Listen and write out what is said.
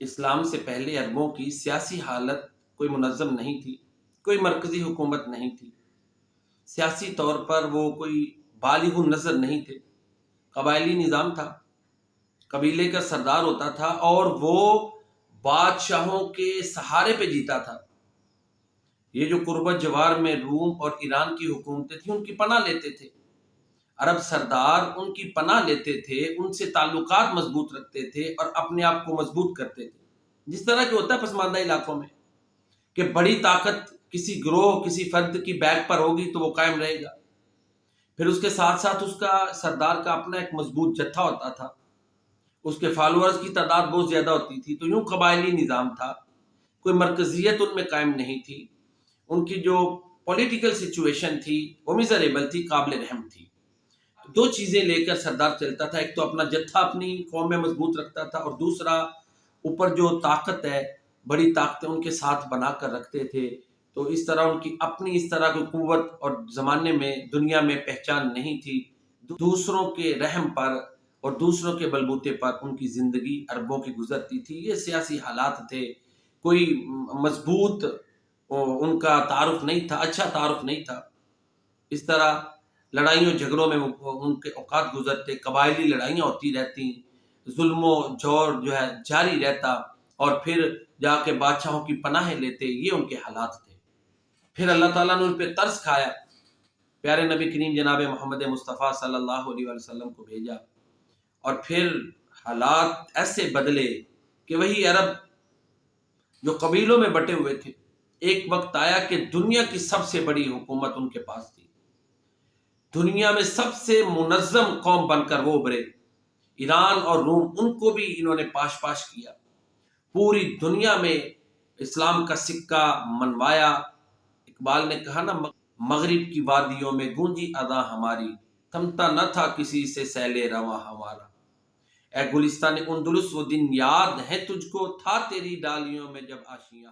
اسلام سے پہلے عربوں کی سیاسی حالت کوئی منظم نہیں تھی، کوئی مرکزی حکومت نہیں تھی، سیاسی طور پر وہ کوئی بالغ النظر نہیں تھے، قبائلی نظام تھا، قبیلے کا سردار ہوتا تھا اور وہ بادشاہوں کے سہارے پہ جیتا تھا۔ یہ جو قربت جوار میں روم اور ایران کی حکومتیں تھیں ان کی پناہ لیتے تھے، عرب سردار ان کی پناہ لیتے تھے، ان سے تعلقات مضبوط رکھتے تھے اور اپنے آپ کو مضبوط کرتے تھے، جس طرح کہ ہوتا ہے پسماندہ علاقوں میں کہ بڑی طاقت کسی گروہ کسی فرد کی بیک پر ہوگی تو وہ قائم رہے گا، پھر اس کے ساتھ ساتھ اس کا سردار کا اپنا ایک مضبوط جتھا ہوتا تھا، اس کے فالوورز کی تعداد بہت زیادہ ہوتی تھی، تو یوں قبائلی نظام تھا، کوئی مرکزیت ان میں قائم نہیں تھی، ان کی جو پولیٹیکل سچویشن تھی وہ میزریبل تھی، قابل رحم تھی۔ دو چیزیں لے کر سردار چلتا تھا، ایک تو اپنا جتھا اپنی قوم میں مضبوط رکھتا تھا اور دوسرا اوپر جو طاقت ہے، بڑی طاقتیں ان کے ساتھ بنا کر رکھتے تھے، تو اس طرح ان کی اپنی اس طرح کی قوت اور زمانے میں دنیا میں پہچان نہیں تھی۔ دوسروں کے رحم پر اور دوسروں کے بلبوتے پر ان کی زندگی عربوں کی گزرتی تھی، یہ سیاسی حالات تھے، کوئی مضبوط ان کا تعارف نہیں تھا، اچھا تعارف نہیں تھا۔ اس طرح لڑائیوں جھگڑوں میں ان کے اوقات گزرتے، قبائلی لڑائیاں ہوتی رہتی، ظلم و جور جو ہے جاری رہتا، اور پھر جا کے بادشاہوں کی پناہیں لیتے، یہ ان کے حالات تھے۔ پھر اللہ تعالیٰ نے ان پہ ترس کھایا، پیارے نبی کریم جناب محمد مصطفیٰ صلی اللہ علیہ وسلم کو بھیجا، اور پھر حالات ایسے بدلے کہ وہی عرب جو قبیلوں میں بٹے ہوئے تھے، ایک وقت آیا کہ دنیا کی سب سے بڑی حکومت ان کے پاس تھی، دنیا میں سب سے منظم قوم بن کر وہ ابھرے، ایران اور روم ان کو بھی انہوں نے پاش پاش کیا، پوری دنیا میں اسلام کا سکہ منوایا۔ اقبال نے کہا نا، مغرب کی وادیوں میں گونجی اذاں ہماری، تھمتا نہ تھا کسی سے سیل رواں ہمارا، اے گلستان اندلس وہ دن یاد ہے تجھ کو، تھا تیری ڈالیوں میں جب آشیاں